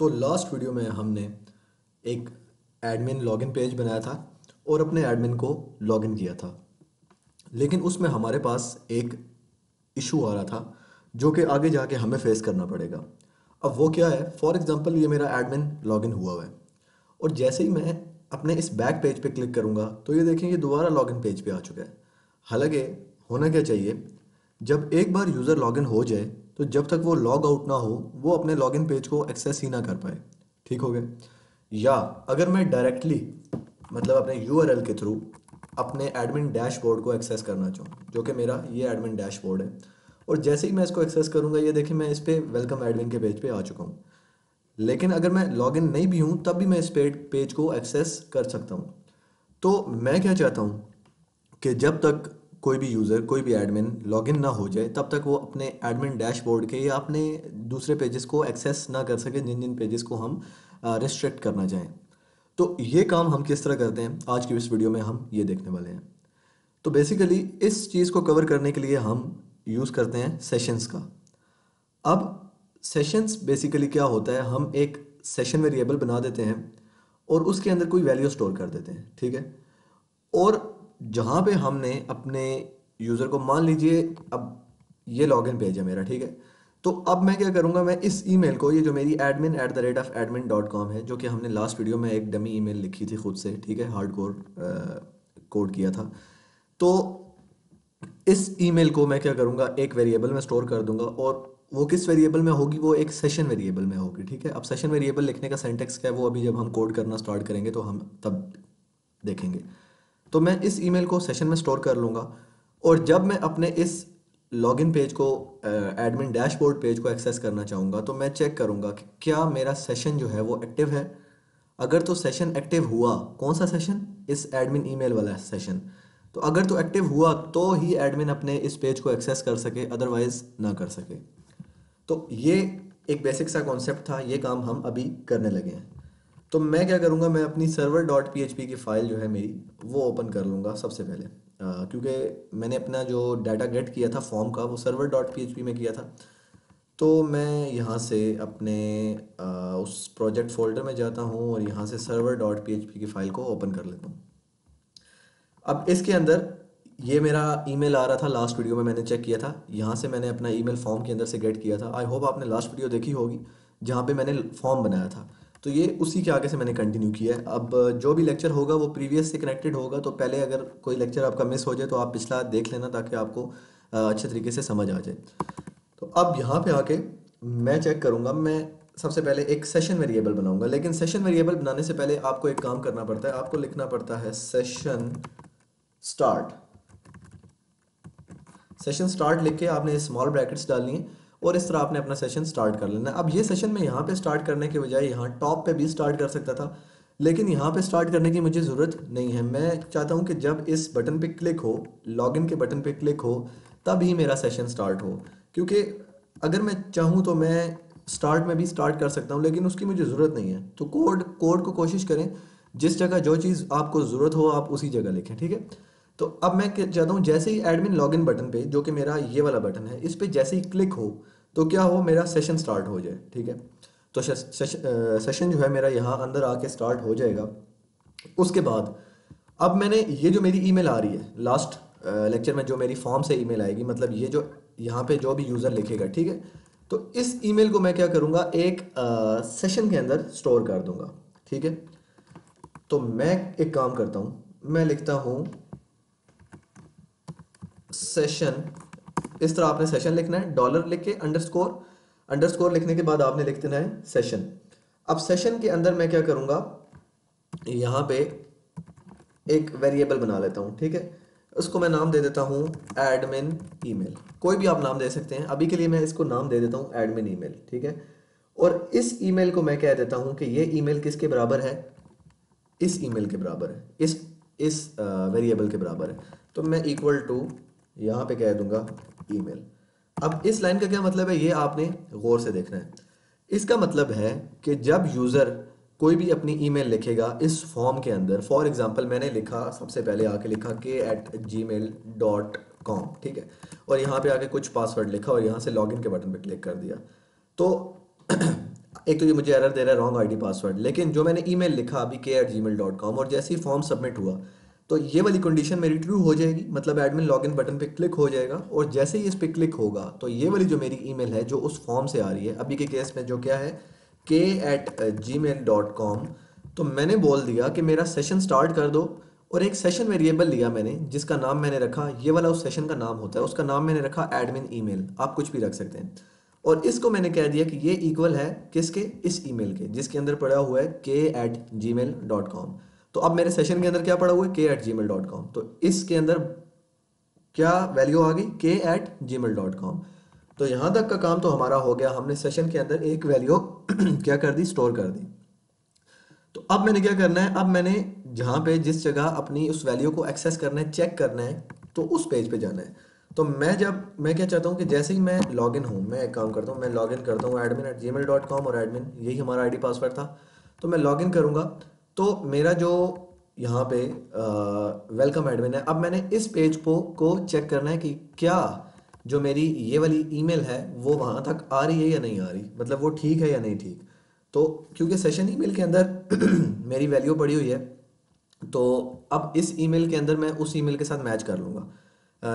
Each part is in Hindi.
तो लास्ट वीडियो में हमने एक एडमिन लॉगिन पेज बनाया था और अपने एडमिन को लॉगिन किया था। लेकिन उसमें हमारे पास एक इशू आ रहा था जो कि आगे जाके हमें फेस करना पड़ेगा। अब वो क्या है? फॉर एग्जांपल ये मेरा एडमिन लॉगिन हुआ है और जैसे ही मैं अपने इस बैक पेज पे क्लिक करूंगा तो ये देखें ये दोबारा लॉगिन पेज पे आ चुका है। हालांकि होना क्या चाहिए, जब एक बार यूज़र लॉगिन हो जाए तो जब तक वो लॉग आउट ना हो वो अपने लॉगिन पेज को एक्सेस ही ना कर पाए। ठीक हो गया? या अगर मैं डायरेक्टली मतलब अपने यूआरएल के थ्रू अपने एडमिन डैशबोर्ड को एक्सेस करना चाहूँ, जो कि मेरा ये एडमिन डैशबोर्ड है, और जैसे ही मैं इसको एक्सेस करूँगा ये देखिए मैं इस पे वेलकम एडमिन के पेज पे आ चुका हूँ। लेकिन अगर मैं लॉगिन नहीं भी हूँ तब भी मैं इस पेज को एक्सेस कर सकता हूँ। तो मैं क्या चाहता हूँ कि जब तक कोई भी यूज़र कोई भी एडमिन लॉगिन ना हो जाए तब तक वो अपने एडमिन डैशबोर्ड के या अपने दूसरे पेजेस को एक्सेस ना कर सके जिन जिन पेजेस को हम रिस्ट्रिक्ट करना चाहें। तो ये काम हम किस तरह करते हैं आज की इस वीडियो में हम ये देखने वाले हैं। तो बेसिकली इस चीज़ को कवर करने के लिए हम यूज़ करते हैं सेशंस का। अब सेशंस बेसिकली क्या होता है, हम एक सेशन वेरिएबल बना देते हैं और उसके अंदर कोई वैल्यू स्टोर कर देते हैं। ठीक है? और जहाँ पे हमने अपने यूज़र को मान लीजिए, अब ये लॉगिन पेज है मेरा। ठीक है? तो अब मैं क्या करूँगा, मैं इस ईमेल को, ये जो मेरी admin@admin.com है, जो कि हमने लास्ट वीडियो में एक डमी ईमेल लिखी थी खुद से, ठीक है, हार्डकोर कोड किया था। तो इस ईमेल को मैं क्या करूँगा, एक वेरिएबल में स्टोर कर दूंगा, और वो किस वेरिएबल में होगी, वो एक सेशन वेरिएबल में होगी। ठीक है? अब सेशन वेरिएबल लिखने का सिंटैक्स क्या है वो अभी जब हम कोड करना स्टार्ट करेंगे तो हम तब देखेंगे। तो मैं इस ईमेल को सेशन में स्टोर कर लूँगा, और जब मैं अपने इस लॉगिन पेज को, एडमिन डैशबोर्ड पेज को एक्सेस करना चाहूँगा, तो मैं चेक करूँगा कि क्या मेरा सेशन जो है वो एक्टिव है। अगर तो सेशन एक्टिव हुआ, कौन सा सेशन? इस एडमिन ईमेल वाला सेशन। तो अगर तो एक्टिव हुआ तो ही एडमिन अपने इस पेज को एक्सेस कर सके, अदरवाइज ना कर सके। तो ये एक बेसिक सा कॉन्सेप्ट था, ये काम हम अभी करने लगे हैं। तो मैं क्या करूँगा, मैं अपनी सर्वर डॉट पी की फ़ाइल जो है मेरी वो ओपन कर लूँगा सबसे पहले, क्योंकि मैंने अपना जो डाटा गेट किया था फॉर्म का वो सर्वर डॉट पी में किया था। तो मैं यहाँ से अपने उस प्रोजेक्ट फोल्डर में जाता हूँ और यहाँ से सर्वर डॉट पी की फ़ाइल को ओपन कर लेता हूँ। अब इसके अंदर ये मेरा ईमेल आ रहा था, लास्ट वीडियो में मैंने चेक किया था, यहाँ से मैंने अपना ईमेल फॉर्म के अंदर से गेट किया था। आई होप आपने लास्ट वीडियो देखी होगी जहाँ पे मैंने फॉर्म बनाया था। तो ये उसी के आगे से मैंने कंटिन्यू किया है। अब जो भी लेक्चर होगा वो प्रीवियस से कनेक्टेड होगा, तो पहले अगर कोई लेक्चर आपका मिस हो जाए तो आप पिछला देख लेना ताकि आपको अच्छे तरीके से समझ आ जाए। तो अब यहाँ पे आके मैं चेक करूँगा, मैं सबसे पहले एक सेशन वेरिएबल बनाऊंगा। लेकिन सेशन वेरिएबल बनाने से पहले आपको एक काम करना पड़ता है, आपको लिखना पड़ता है सेशन स्टार्ट। सेशन स्टार्ट लिख के आपने स्मॉल ब्रैकेट्स डालनी है और इस तरह आपने अपना सेशन स्टार्ट कर लेना है। अब ये सेशन मैं यहाँ पे स्टार्ट करने के बजाय यहाँ टॉप पे भी स्टार्ट कर सकता था, लेकिन यहाँ पे स्टार्ट करने की मुझे ज़रूरत नहीं है। मैं चाहता हूँ कि जब इस बटन पे क्लिक हो, लॉगिन के बटन पे क्लिक हो, तब ही मेरा सेशन स्टार्ट हो। क्योंकि अगर मैं चाहूँ तो मैं स्टार्ट में भी स्टार्ट कर सकता हूँ, लेकिन उसकी मुझे ज़रूरत नहीं है। तो कोड कोड को कोशिश करें जिस जगह जो चीज़ आपको ज़रूरत हो आप उसी जगह लिखें। ठीक है? तो अब मैं क्या चाहता हूँ, जैसे ही एडमिन लॉगिन बटन पे, जो कि मेरा ये वाला बटन है, इस पे जैसे ही क्लिक हो तो क्या हो, मेरा सेशन स्टार्ट हो जाए। ठीक है? तो सेशन जो है मेरा यहाँ अंदर आके स्टार्ट हो जाएगा। उसके बाद अब मैंने ये जो मेरी ईमेल आ रही है लास्ट लेक्चर में, जो मेरी फॉर्म से ईमेल आएगी, मतलब ये जो यहाँ पे जो भी यूज़र लिखेगा, ठीक है, तो इस ईमेल को मैं क्या करूँगा, एक सेशन के अंदर स्टोर कर दूंगा। ठीक है? तो मैं एक काम करता हूँ, मैं लिखता हूँ सेशन। इस तरह आपने सेशन लिखना है, डॉलर लिख के अंडरस्कोर, अंडरस्कोर लिखने के बाद आपने लिख देना है सेशन। अब सेशन के अंदर मैं क्या करूंगा, यहाँ पे एक वेरिएबल बना लेता हूँ। ठीक है? उसको मैं नाम दे देता हूँ एडमिन ईमेल। कोई भी आप नाम दे सकते हैं, अभी के लिए मैं इसको नाम दे देता हूँ एडमिन ईमेल। ठीक है? और इस ईमेल को मैं कह देता हूँ कि ये ईमेल किसके बराबर है, इस ईमेल के बराबर है, इस वेरिएबल के बराबर है। तो मैं इक्वल टू यहाँ पे कह दूंगा ईमेल। अब इस लाइन का क्या मतलब है, ये आपने गौर से देखना है। इसका मतलब है कि जब यूज़र कोई भी अपनी ईमेल लिखेगा इस फॉर्म के अंदर, फॉर एग्जांपल मैंने लिखा, सबसे पहले आके लिखा k@gmail.com, ठीक है, और यहाँ पे आके कुछ पासवर्ड लिखा और यहाँ से लॉगिन के बटन पे क्लिक कर दिया। तो एक तो ये मुझे एरर दे रहा है रॉन्ग आईडी पासवर्ड, लेकिन जो मैंने ईमेल लिखा अभी k@gmail.com और जैसे ही फॉर्म सबमिट हुआ तो ये वाली कंडीशन मेरी ट्रू हो जाएगी, मतलब एडमिन लॉगिन बटन पे क्लिक हो जाएगा और जैसे ही इस पे क्लिक होगा तो ये वाली जो मेरी ईमेल है जो उस फॉर्म से आ रही है अभी के केस में जो क्या है k@gmail.com, तो मैंने बोल दिया कि मेरा सेशन स्टार्ट कर दो और एक सेशन वेरिएबल लिया मैंने जिसका नाम मैंने रखा, ये वाला उस सेशन का नाम होता है, उसका नाम मैंने रखा एडमिन ईमेल, आप कुछ भी रख सकते हैं। और इसको मैंने कह दिया कि ये इक्वल है किसके, इस ईमेल के जिसके अंदर पड़ा हुआ है k@gmail.com। तो अब मेरे सेशन के अंदर क्या पड़ा हुआ है k@gmail.com, तो इसके अंदर क्या वैल्यू आ गई k@gmail.com। तो यहाँ तक का काम तो हमारा हो गया, हमने सेशन के अंदर एक वैल्यू क्या कर दी, स्टोर कर दी। तो अब मैंने क्या करना है, अब मैंने जहाँ पे जिस जगह अपनी उस वैल्यू को एक्सेस करना है, चेक करना है, तो उस पेज पे जाना है। तो मैं क्या चाहता हूँ कि जैसे ही मैं लॉगिन हूँ, मैं एक काम करता हूँ, मैं लॉगिन करता हूँ admin@gmail.com और एडमिन यही हमारा आईडी पासवर्ड था। तो मैं लॉगिन करूँगा तो मेरा जो यहाँ पे वेलकम एडमिन है, अब मैंने इस पेज को चेक करना है कि क्या जो मेरी ये वाली ईमेल है वो वहाँ तक आ रही है या नहीं आ रही, मतलब वो ठीक है या नहीं ठीक। तो क्योंकि सेशन ईमेल के अंदर मेरी वैल्यू पड़ी हुई है, तो अब इस ईमेल के अंदर मैं उस ईमेल के साथ मैच कर लूँगा।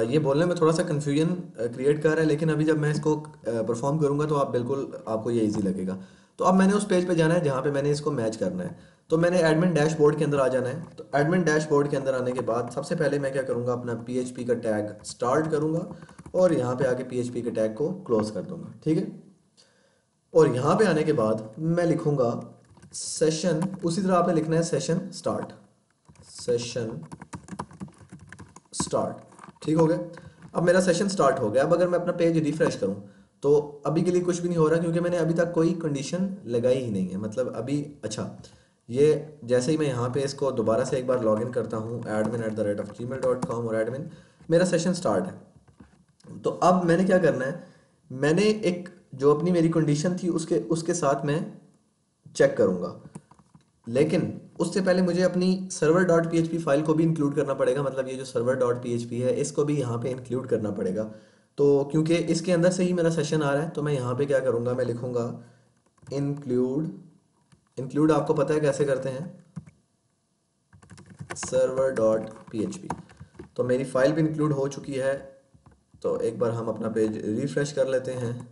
ये बोलने में थोड़ा सा कन्फ्यूजन क्रिएट कर रहा है, लेकिन अभी जब मैं इसको परफॉर्म करूँगा तो आप बिल्कुल आपको ये इजी लगेगा। तो अब मैंने उस पेज पे जाना है जहाँ पे मैंने इसको मैच करना है। तो मैंने एडमिन डैशबोर्ड के अंदर आ जाना है। तो एडमिन डैशबोर्ड के अंदर आने के बाद सबसे पहले मैं क्या करूँगा, अपना पीएचपी का टैग स्टार्ट करूँगा और यहाँ पे आके पीएचपी के टैग को क्लोज कर दूंगा, ठीक है। और यहाँ पे आने के बाद मैं लिखूंगा सेशन, उसी तरह आपने लिखना है सेशन स्टार्ट, सेशन स्टार्ट, ठीक हो गया। अब मेरा सेशन स्टार्ट हो गया। अब अगर मैं अपना पेज रिफ्रेश करूं तो अभी के लिए कुछ भी नहीं हो रहा क्योंकि मैंने अभी तक कोई कंडीशन लगाई ही नहीं है, मतलब अभी अच्छा, ये जैसे ही मैं यहाँ पे इसको दोबारा से एक बार लॉगिन करता हूँ admin@gmail.com और एडमिन, मेरा सेशन स्टार्ट है। तो अब मैंने क्या करना है, मैंने एक जो अपनी मेरी कंडीशन थी उसके उसके साथ मैं चेक करूंगा, लेकिन उससे पहले मुझे अपनी सर्वर डॉट पी फाइल को भी इंक्लूड करना पड़ेगा, मतलब ये जो सर्वर डॉट पी है इसको भी यहाँ पे इंक्लूड करना पड़ेगा। तो क्योंकि इसके अंदर से ही मेरा सेशन आ रहा है तो मैं यहाँ पे क्या करूँगा, मैं लिखूँगा इंक्लूड, इंक्लूड आपको पता है कैसे करते हैं, सर्वर डॉट पी। तो मेरी फाइल भी इंक्लूड हो चुकी है। तो एक बार हम अपना पेज रिफ्रेश कर लेते हैं,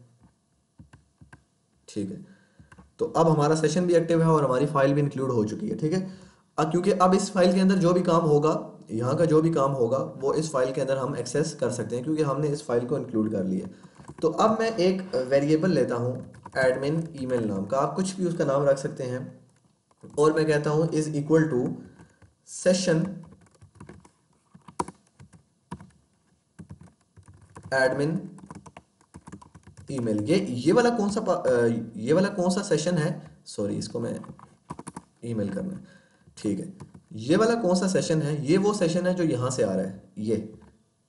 ठीक है। तो अब हमारा सेशन भी एक्टिव है और हमारी फाइल भी इंक्लूड हो चुकी है, ठीक है। अब क्योंकि अब इस फाइल के अंदर जो भी काम होगा, यहाँ का जो भी काम होगा वो इस फाइल के अंदर हम एक्सेस कर सकते हैं क्योंकि हमने इस फाइल को इंक्लूड कर लिया। तो अब मैं एक वेरिएबल लेता हूँ एडमिन ईमेल नाम का, आप कुछ भी उसका नाम रख सकते हैं, और मैं कहता हूँ is equal to session admin email. ये वाला कौन सा ये वाला कौन सा सेशन है, सॉरी इसको मैं ईमेल करना है, ठीक है। ये वाला कौन सा सेशन है, ये वो सेशन है जो यहाँ से आ रहा है, ये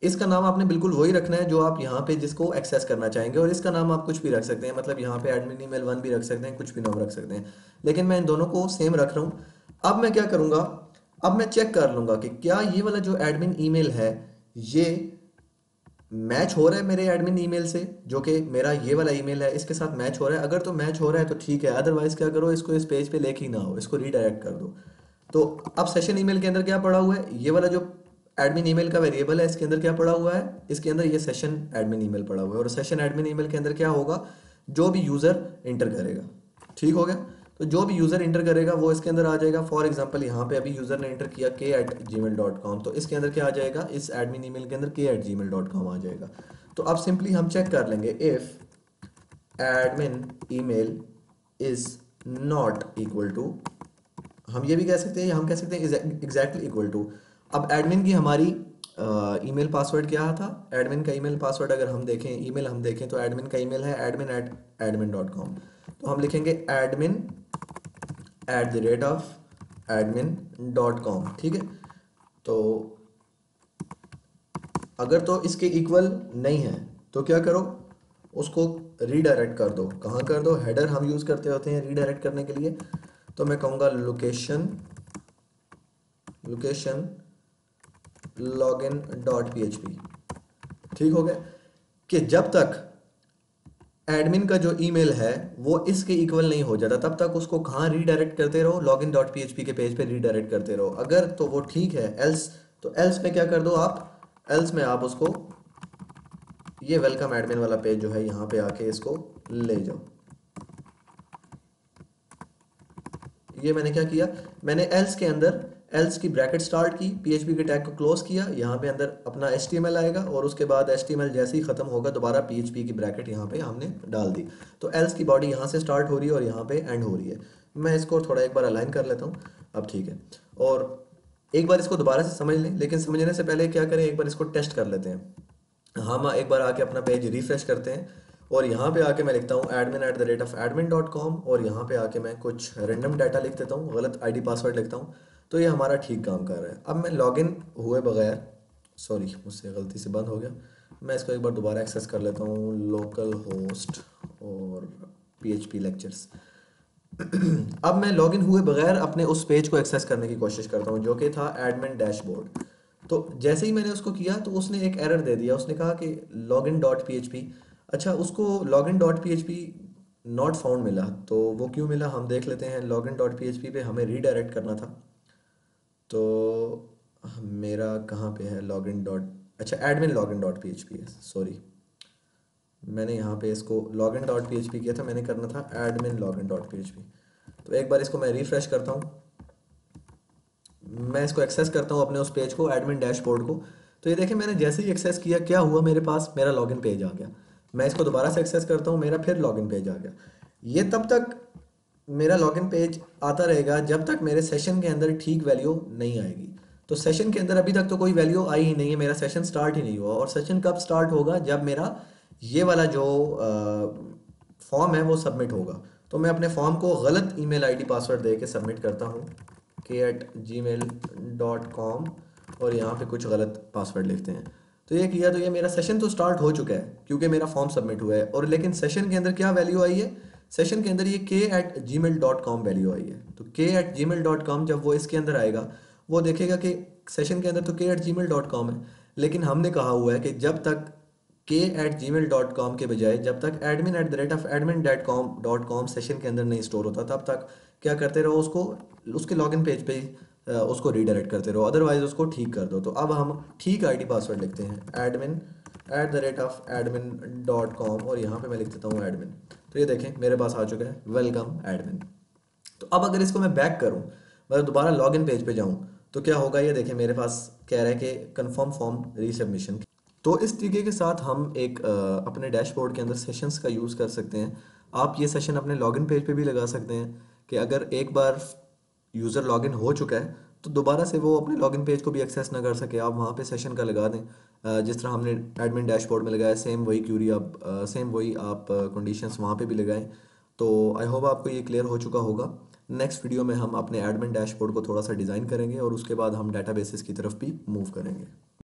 इसका नाम आपने बिल्कुल वही रखना है जो आप यहाँ पे जिसको एक्सेस करना चाहेंगे, और इसका नाम आप कुछ भी रख सकते हैं, मतलब यहाँ पे एडमिन ईमेल 1 भी रख सकते हैं, कुछ भी नाम रख सकते हैं, लेकिन मैं इन दोनों को सेम रख रहा हूँ। अब मैं क्या करूँगा, अब मैं चेक कर लूँगा कि क्या ये वाला जो एडमिन ईमेल है ये मैच हो रहा है मेरे एडमिन ईमेल से, जो कि मेरा ये वाला ईमेल है इसके साथ मैच हो रहा है। अगर तो मैच हो रहा है तो ठीक है, अदरवाइज क्या करो, इसको इस पेज पे लेके ही ना हो, इसको रीडायरेक्ट कर दो। तो अब सेशन ईमेल के अंदर क्या पड़ा हुआ है, ये वाला जो एडमिन ईमेल का वेरिएबल है इसके अंदर क्या पड़ा हुआ है, इसके अंदर ये सेशन एडमिन ईमेल पड़ा हुआ है, और सेशन एडमिन ईमेल के अंदर क्या होगा, जो भी यूज़र इंटर करेगा, ठीक हो गया। तो जो भी यूज़र इंटर करेगा वो इसके अंदर आ जाएगा। फॉर एग्जांपल यहाँ पे अभी यूज़र ने इंटर किया k@gmail.com, तो इसके अंदर क्या आ जाएगा, इस एडमिन ईमेल के अंदर k@gmail.com आ जाएगा। तो अब सिंपली हम चेक कर लेंगे if admin email is not equal to, हम ये भी कह सकते हैं, हम कह सकते हैं एग्जैक्टली इक्वल टू। अब एडमिन की हमारी ईमेल पासवर्ड क्या था, एडमिन का ईमेल पासवर्ड अगर हम देखें, ईमेल हम देखें तो एडमिन का ईमेल है admin@admin.com। तो हम लिखेंगे admin@admin.com, ठीक है। तो अगर तो इसके इक्वल नहीं है तो क्या करो, उसको रीडायरेक्ट कर दो, कहाँ कर दो, हेडर हम यूज़ करते होते हैं रीडायरेक्ट करने के लिए। तो मैं कहूँगा लोकेशन, लोकेशन login.php, ठीक हो गया। कि जब तक एडमिन का जो ईमेल है वो इसके इक्वल नहीं हो जाता, तब तक उसको कहाँ रीडायरेक्ट करते रहो, लॉगिन डॉट पीएचपी के पेज पे रीडायरेक्ट करते रहो। अगर तो वो ठीक है, एल्स तो एल्स में क्या कर दो आप, एल्स में आप उसको ये वेलकम एडमिन वाला पेज जो है यहाँ पे आके इसको ले जाओ। ये मैंने क्या किया, मैंने एल्स के अंदर एल्स की ब्रैकेट स्टार्ट की, पीएचपी के टैग को क्लोज किया, यहाँ पे अंदर अपना एचटीएमएल आएगा और उसके बाद एचटीएमएल जैसे ही खत्म होगा दोबारा पीएचपी की ब्रैकेट यहाँ पे हमने डाल दी। तो एल्स की बॉडी यहाँ से स्टार्ट हो रही है और यहाँ पे एंड हो रही है। मैं इसको थोड़ा एक बार अलाइन कर लेता हूँ, अब ठीक है। और एक बार इसको दोबारा से समझ लें, लेकिन समझने से पहले क्या करें, एक बार इसको टेस्ट कर लेते हैं। हम एक बार आके अपना पेज रिफ्रेश करते हैं और यहाँ पे आके मैं लिखता हूँ admin@admin.com और यहाँ पे आके मैं कुछ रैंडम डाटा लिख देता हूँ, गलत आईडी पासवर्ड लिखता हूँ, तो ये हमारा ठीक काम कर रहा है। अब मैं लॉगिन हुए बगैर, सॉरी मुझसे गलती से बंद हो गया, मैं इसको एक बार दोबारा एक्सेस कर लेता हूँ, लोकल होस्ट और PHP लेक्चर्स। अब मैं लॉगिन हुए बगैर अपने उस पेज को एक्सेस करने की कोशिश करता हूँ जो कि था एडमिन डैशबोर्ड। तो जैसे ही मैंने उसको किया तो उसने एक एरर दे दिया, उसने कहा कि लॉगिन डॉट पी। अच्छा, उसको login dot P not found मिला, तो वो क्यों मिला हम देख लेते हैं। लॉगिन डॉट पी पे हमें रीडायरेक्ट करना था, तो मेरा कहाँ पे है लॉगिन डॉट, अच्छा एडमिन लॉगिन डॉट पी है, सॉरी मैंने यहाँ पे इसको लॉगिन डॉट पी किया था, मैंने करना था एडमिन लॉगिन डॉट पी। तो एक बार इसको मैं रिफ्रेश करता हूँ, मैं इसको एक्सेस करता हूँ अपने उस पेज को, एडमिन डैशबोर्ड को। तो ये देखिए मैंने जैसे ही एक्सेस किया क्या हुआ, मेरे पास मेरा लॉगिन पेज आ गया। मैं इसको दोबारा से एक्सेस करता हूँ, मेरा फिर लॉगिन पेज आ गया। ये तब तक मेरा लॉगिन पेज आता रहेगा जब तक मेरे सेशन के अंदर ठीक वैल्यू नहीं आएगी। तो सेशन के अंदर अभी तक तो कोई वैल्यू आई ही नहीं है, मेरा सेशन स्टार्ट ही नहीं हुआ। और सेशन कब स्टार्ट होगा, जब मेरा ये वाला जो फॉर्म है वो सबमिट होगा। तो मैं अपने फॉर्म को गलत ईमेल आईडी पासवर्ड दे के सबमिट करता हूँ k@gmail.com और यहाँ पे कुछ गलत पासवर्ड लिखते हैं। तो ये किया तो ये मेरा सेशन तो स्टार्ट हो चुका है क्योंकि मेरा फॉर्म सबमिट हुआ है, और लेकिन सेशन के अंदर क्या वैल्यू आई है, सेशन के अंदर ये k@gmail.com वैल्यू आई है। तो k@gmail.com जब वो इसके अंदर आएगा वो देखेगा कि सेशन के अंदर तो k@gmail.com है, लेकिन हमने कहा हुआ है कि जब तक k@gmail.com के बजाय जब तक admin@admin.com सेशन के अंदर नहीं स्टोर होता तब तक क्या करते रहो, उसको उसके लॉगिन पेज पे ही उसको रीडायरेक्ट करते रहो, अदरवाइज उसको ठीक कर दो। तो अब हम ठीक आईडी पासवर्ड लिखते हैं admin@admin.com और यहाँ पे मैं लिख देता हूँ एडमिन। तो ये देखें मेरे पास आ चुका है वेलकम एडमिन। तो अब अगर इसको मैं बैक करूं, मतलब दोबारा लॉगिन पेज पे जाऊं, तो क्या होगा, ये देखें मेरे पास कह रहा है कि कंफर्म फॉर्म रीसबमिशन। तो इस तरीके के साथ हम एक अपने डैशबोर्ड के अंदर सेशंस का यूज़ कर सकते हैं। आप ये सेशन अपने लॉगिन पेज पे भी लगा सकते हैं कि अगर एक बार यूज़र लॉगिन हो चुका है तो दोबारा से वो अपने लॉगिन पेज को भी एक्सेस ना कर सके, आप वहाँ पे सेशन का लगा दें। जिस तरह हमने एडमिन डैशबोर्ड में लगाया सेम वही क्यूरी आप सेम वही आप कंडीशंस वहाँ पे भी लगाएं। तो आई होप आपको ये क्लियर हो चुका होगा। नेक्स्ट वीडियो में हम अपने एडमिन डैशबोर्ड को थोड़ा सा डिज़ाइन करेंगे और उसके बाद हम डेटाबेसेस की तरफ भी मूव करेंगे।